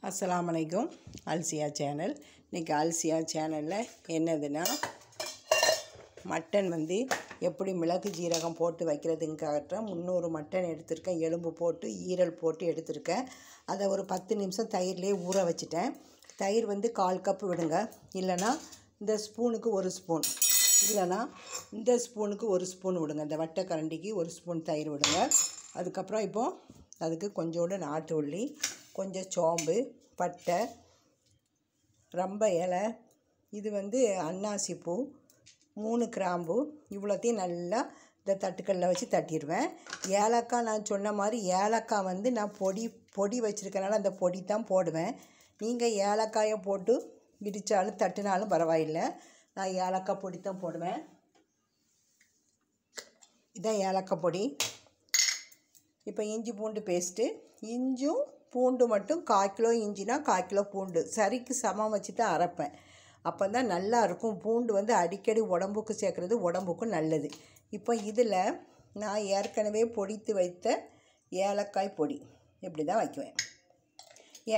அஸ்ஸலாமு அலைக்கும். அல்சியா சேனல். இன்றைக்கி அல்சியா சேனலில் என்னதுன்னா, மட்டன் எப்படி மிளகு ஜீரகம் போட்டு வைக்கிறதுன்னு காட்டுறேன். 300 மட்டன் எடுத்திருக்கேன். எலும்பு போட்டு ஈரல் போட்டு எடுத்திருக்கேன். அதை ஒரு 10 நிமிஷம் தயிர்லேயே ஊற வச்சுட்டேன். தயிர் 1/4 கப்பு விடுங்க. இல்லைனா இந்த ஸ்பூனுக்கு 1 ஸ்பூன், இல்லைனா இந்த ஸ்பூனுக்கு 1 ஸ்பூன் விடுங்க. இந்த வட்டை கரண்டிக்கு 1 ஸ்பூன் தயிர் விடுங்க. அதுக்கப்புறம் இப்போது அதுக்கு கொஞ்சோண்டு நாட்டு உள்ளி, கொஞ்சம் சோம்பு, பட்டை, ரம்ப இலை, இது அன்னாசி பூ, 3 கிராம்பு, இவ்வளோத்தையும் நல்லா இந்த தட்டுக்கல்லில் வச்சு தட்டிடுவேன். ஏலக்காய் நான் சொன்ன மாதிரி ஏலக்காய் நான் பொடி வச்சுருக்கனால அந்த பொடி தான் போடுவேன். நீங்கள் ஏலக்காயை போட்டு இடித்தாலும் தட்டினாலும் பரவாயில்லை. நான் ஏலக்காய் பொடி தான் போடுவேன். இதான் ஏலக்காய் பொடி. இப்போ இஞ்சி பூண்டு பேஸ்ட்டு, இஞ்சும் பூண்டு மட்டும் 1/4 கிலோ இஞ்சினா 1/4 கிலோ பூண்டு சரிக்கு சமம் வச்சு தான் அரைப்பேன். அப்போ தான் நல்லாயிருக்கும். பூண்டு அடிக்கடி உடம்புக்கு சேர்க்குறது உடம்புக்கும் நல்லது. இப்போ இதில் நான் ஏற்கனவே பொடித்து வைத்த ஏலக்காய் பொடி இப்படி தான் வைக்குவேன்.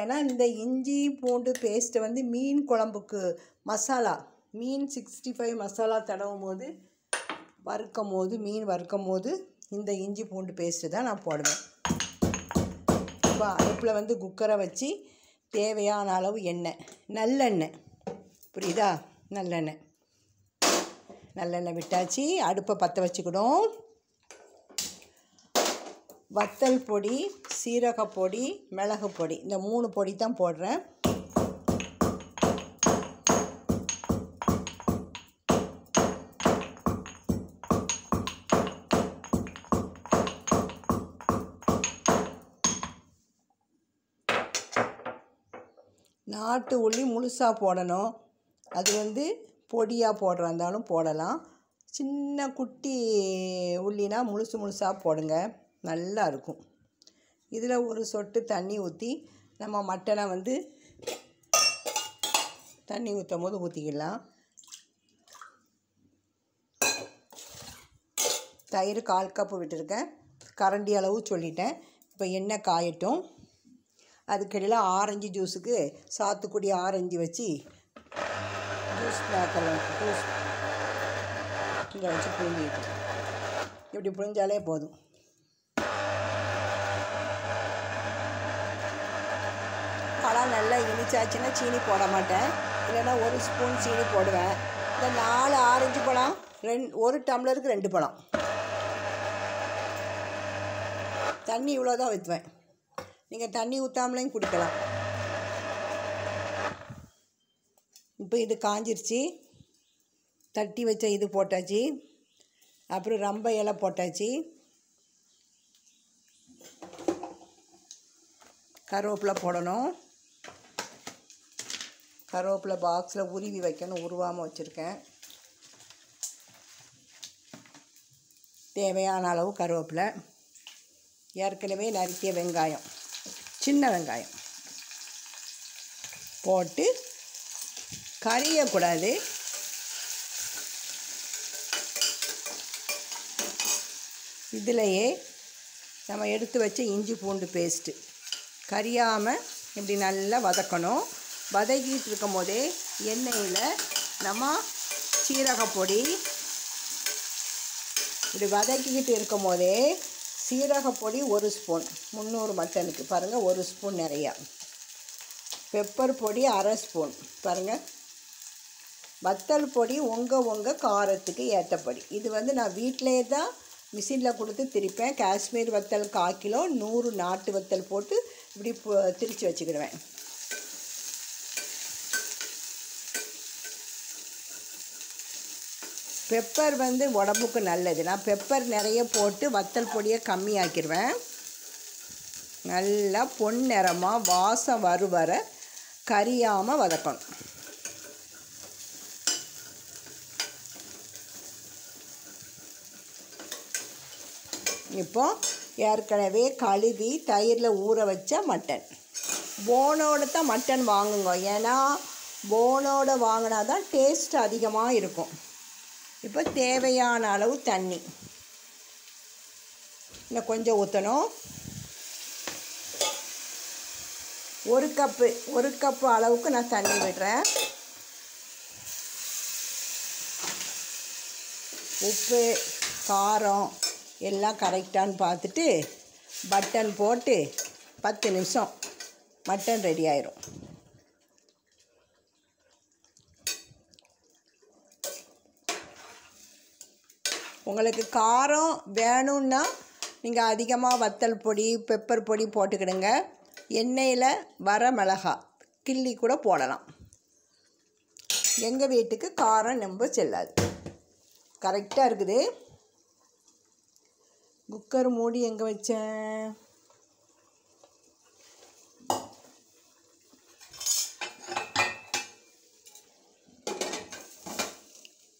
ஏன்னா இந்த இஞ்சி பூண்டு பேஸ்ட்டை மீன் குழம்புக்கு மசாலா, மீன் 65 மசாலா தடவும் போது மீன் வறுக்கும் போது இந்த இஞ்சி பூண்டு பேஸ்ட்டு தான் நான் போடுவேன். இப்போ அடுப்பில் குக்கரை வச்சு தேவையான அளவு எண்ணெய், நல்லெண்ணெய், புரியுதா? நல்லெண்ணெய் விட்டாச்சு. அடுப்பை பற்ற வச்சுக்கிடும். வத்தல் பொடி, சீரகப்பொடி, மிளகு பொடி, இந்த 3 பொடி தான் போடுறேன். நாட்டு உள்ளி முழுசாக போடணும். அது பொடியாக போடுறா இருந்தாலும் போடலாம். சின்ன குட்டி உள்ளினா முழுசாக போடுங்க, நல்லா இருக்கும். இதில் ஒரு சொட்டு தண்ணி ஊற்றி நம்ம மட்டனை தண்ணி ஊற்றும் போது ஊற்றிக்கலாம். தயிர் 1/4 கப்பு விட்டுருக்கேன். கரண்டி அளவு சொல்லிட்டேன். இப்போ எண்ணெய் காயட்டும். அதுக்கடியில் ஆரஞ்சு ஜூஸுக்கு சாத்துக்குடி ஆரஞ்சு வச்சு ஜூஸ் இங்கே வச்சு புழிஞ்சிட்டு இப்படி புழிஞ்சாலே போதும். பழம் நல்லா இனிச்சாச்சுன்னா சீனி போட மாட்டேன். இல்லைன்னா 1 ஸ்பூன் சீனி போடுவேன். இந்த 4 ஆரஞ்சு பழம், 1 டம்ளருக்கு 2 பழம். தண்ணி இவ்வளோ தான் ஊற்றுவேன். நீங்கள் தண்ணி ஊற்றாமலையும் குடிக்கலாம். இப்போ இது காஞ்சிருச்சு. தட்டி வச்ச இது போட்டாச்சு. அப்புறம் ரம்ப இலை போட்டாச்சு. கருவேப்பிலை போடணும். கருவேப்பிலை பாக்ஸில் உருவி வைக்கணும், உருவாமல் வச்சுருக்கேன். தேவையான அளவு கருவேப்பிலை, ஏற்கனவே நறுக்கிய வெங்காயம், சின்ன வெங்காயம் போட்டு கறியக்கூடாது. இதிலையே நம்ம எடுத்து வச்ச இஞ்சி பூண்டு பேஸ்ட்டு கறியாமல் இப்படி நல்லா வதக்கணும். வதக்கிட்டு இருக்கும் போதே எண்ணெயில் நம்ம சீரகப்பொடி இப்படி வதக்கிக்கிட்டு இருக்கும் போதே சீரகப்பொடி 1 ஸ்பூன், 300 மட்டனுக்கு பாருங்கள் 1 ஸ்பூன் நிறையா. பெப்பர் பொடி 1/2 ஸ்பூன் பாருங்கள். வத்தல் பொடி உங்கள் காரத்துக்கு ஏற்றப்படி. இது நான் வீட்டிலே தான் மிஷினில் கொடுத்து திரிப்பேன். காஷ்மீர் வத்தல் 1/4 கிலோ, 100 நாட்டு வத்தல் போட்டு இப்படி திரித்து வச்சுக்கிடுவேன். பெப்பர் உடம்புக்கு நல்லது. நான் பெப்பர் நிறைய போட்டு வத்தல் பொடியை கம்மியாக்கிடுவேன். நல்லா பொன்னிறமாக வாசம் வர கறியாமல் வதக்கணும். இப்போ ஏற்கனவே கழுவி தயிரில் ஊற வச்ச மட்டன், போனோடு தான் மட்டன் வாங்குங்க. ஏன்னா போனோடு வாங்கினா தான் டேஸ்ட் அதிகமாக இருக்கும். இப்போ தேவையான அளவு தண்ணி இன்னும் கொஞ்சம் ஊற்றணும். ஒரு கப்பு அளவுக்கு நான் தண்ணி விடுறேன். உப்பு காரம் எல்லாம் கரெக்டானு பார்த்துட்டு பட்டன் போட்டு 10 நிமிஷம் மட்டன் ரெடி ஆயிரும். உங்களுக்கு காரம் வேணும்னா நீங்கள் அதிகமாக வத்தல் பொடி பெப்பர் பொடி போட்டுக்கிடுங்க. எண்ணெயில் வர மிளகாய் கிள்ளி கூட போடலாம். எங்கள் வீட்டுக்கு காரம் ரொம்ப செல்லாது, கரெக்டாக இருக்குது. குக்கர் மூடி எங்கே வச்சேன்?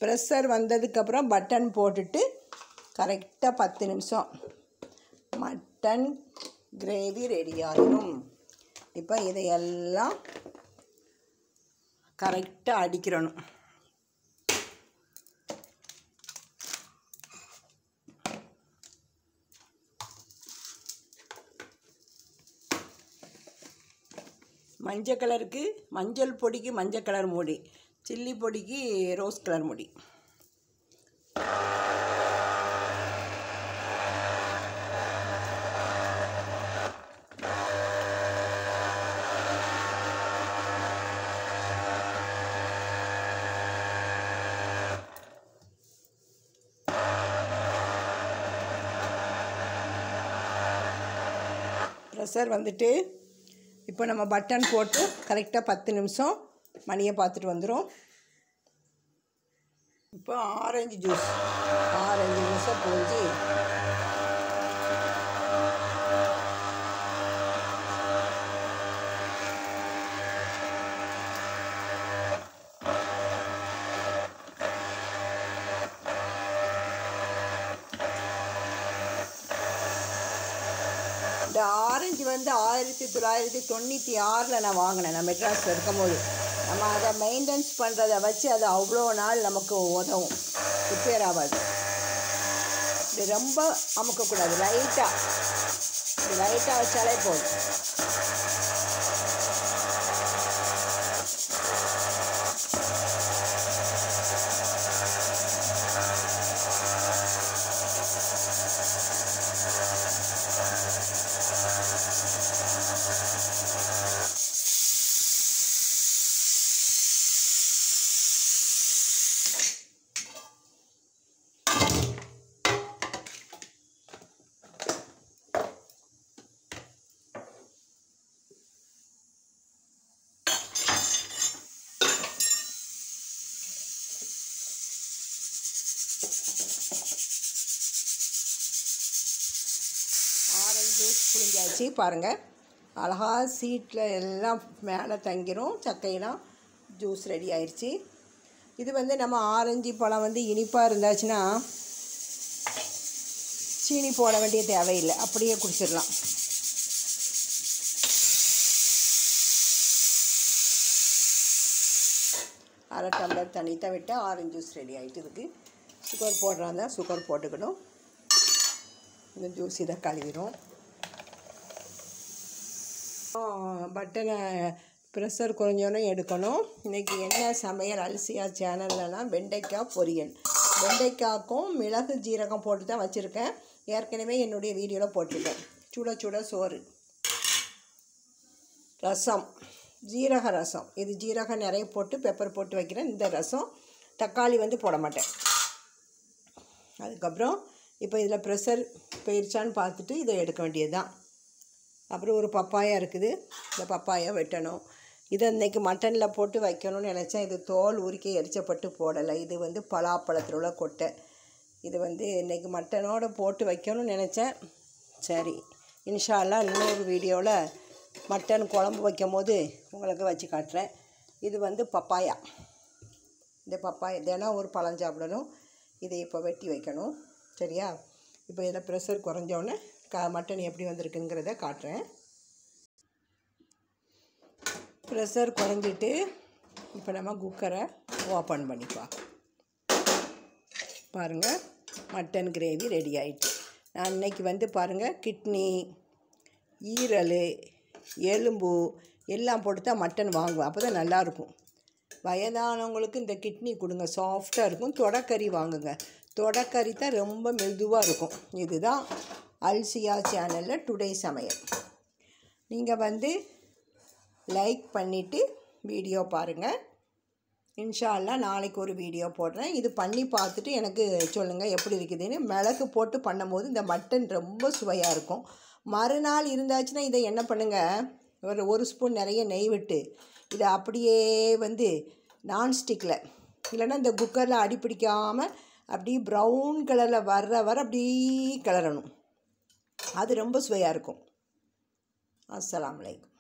ப்ரெஷர் வந்ததுக்கப்புறம் பட்டன் போட்டுட்டு கரெக்டாக 10 நிமிஷம் மட்டன் கிரேவி ரெடி ஆகிடும். இப்போ இதையெல்லாம் கரெக்டாக அடிக்கிறணும். மஞ்சள் கலருக்கு மஞ்சள் பொடிக்கு மஞ்சள் கலர் மூடி, சில்லி பொடிக்கு ரோஸ் கலர் மூடி. ப்ரெஷர் வந்துட்டு இப்போ நம்ம பட்டன் போட்டு கரெக்டாக 10 நிமிஷம் மணியை பார்த்துட்டு வந்துடும். இப்போ ஆரஞ்சு நிமிஷம் புழிஞ்சி இந்த ஆரஞ்சு வந்து 1996 நான் வாங்கினேன். நான் மெட்ராஸில் இருக்கும்போது நம்ம அதை மெயின்டெனன்ஸ் பண்ணுறதை வச்சு அது அவ்வளோ நாள் நமக்கு உதவும், ரிப்பேர் ஆகாது. இது ரொம்ப அமுக்கக்கூடாது, லைட்டாக வச்சாலே போதும். ஜூஸ் புழிஞ்சாச்சு பாருங்கள், அழகா சீட்டில் எல்லாம் மேலே தங்கிரும், சக்கையெல்லாம் ஜூஸ் ரெடி ஆயிடுச்சு. இது வந்து நம்ம ஆரஞ்சு பழம் வந்து இனிப்பாக இருந்தாச்சுன்னா சீனி போட வேண்டிய தேவையில்லை, அப்படியே குடிச்சிடலாம். அரை டம்ளர் தண்ணி தான் விட்டு ஆரஞ்சு ஜூஸ் ரெடி ஆகிட்டு இருக்குது. சுகர் போடுறாங்க, சுகர் போட்டுக்கணும். இந்த ஜூஸ் இதை கழுவிடும். பட்டனை ப்ரெஷர் குறைஞ்சோன்னே எடுக்கணும். இன்றைக்கி என்ன சமையல் அல்சியா சேனல்லலாம் வெண்டைக்காய் பொரியல். வெண்டைக்காய்க்கும் மிளகு ஜீரகம் போட்டு தான் வச்சுருக்கேன். ஏற்கனவே என்னுடைய வீடியோவில் போட்டிருக்கேன். சுட சோறு, ரசம், ஜீரக ரசம். இது ஜீரகம் நிறைய போட்டு பெப்பர் போட்டு வைக்கிறேன். இந்த ரசம் தக்காளி வந்து போட மாட்டேன். அதுக்கப்புறம் இப்போ இதில் ப்ரெஷர் போயிடுச்சான்னு பார்த்துட்டு இதை எடுக்க வேண்டியது தான். அப்புறம் ஒரு பப்பாயா இருக்குது, இந்த பப்பாயா வெட்டணும். இதை இன்றைக்கி மட்டனில் போட்டு வைக்கணும்னு நினச்சேன். இது தோல் உரிக்க எரிச்சப்பட்டு போடலை. இது வந்து பலாப்பழத்தில் உள்ள கொட்டை. இது வந்து இன்றைக்கி மட்டனோடு போட்டு வைக்கணும்னு நினச்சேன். சரி, இன்ஷா அல்லாஹ் இன்னொரு வீடியோவில் மட்டன் குழம்பு வைக்கும் போது உங்களுக்கு வச்சு காட்டுறேன். இது வந்து பப்பாயா. இந்த பப்பாயா தினம் ஒரு பழம் சாப்பிடணும். இதை இப்போ வெட்டி வைக்கணும். சரியா? இப்போ இதில் ப்ரெஷர் குறைஞ்சோடனே மட்டன் எப்படி வந்திருக்குங்கிறத காட்டுறேன். ப்ரெஷர் குறைஞ்சிட்டு இப்போ நம்ம குக்கரை ஓப்பன் பண்ணிப்போம். பாருங்கள், மட்டன் கிரேவி ரெடி ஆகிட்டு. நான் இன்றைக்கி வந்து பாருங்கள், கிட்னி, ஈரல், எலும்பு எல்லாம் போட்டு தான் மட்டன் வாங்குவேன். அப்போ தான் நல்லாயிருக்கும். வயதானவங்களுக்கு இந்த கிட்னி கொடுங்க, சாஃப்டாக இருக்கும். தொடக்கறி வாங்குங்க, தொடக்கறி தான் ரொம்ப மெதுவாக இருக்கும். இதுதான் அல்சியா சேனலில் டுடே சமையல். நீங்கள் லைக் பண்ணிவிட்டு வீடியோ பாருங்கள். இன்ஷா அல்லாஹ் நாளைக்கு ஒரு வீடியோ போடுறேன். இது பண்ணி பார்த்துட்டு எனக்கு சொல்லுங்கள் எப்படி இருக்குதுன்னு. மிளகு போட்டு பண்ணும்போது இந்த மட்டன் ரொம்ப சுவையாக இருக்கும். மறுநாள் இருந்தாச்சுன்னா இதை என்ன பண்ணுங்கள், ஒரு ஸ்பூன் நிறைய நெய் விட்டு இதை அப்படியே நான்ஸ்டிக்கில் இல்லைன்னா இந்த குக்கரில் அடிப்பிடிக்காமல் அப்படியே ப்ரௌன் கலரில் வர அப்படியே கிளறணும். அது ரொம்ப சுவையாக இருக்கும். அஸ்ஸலாமு அலைக்கும்.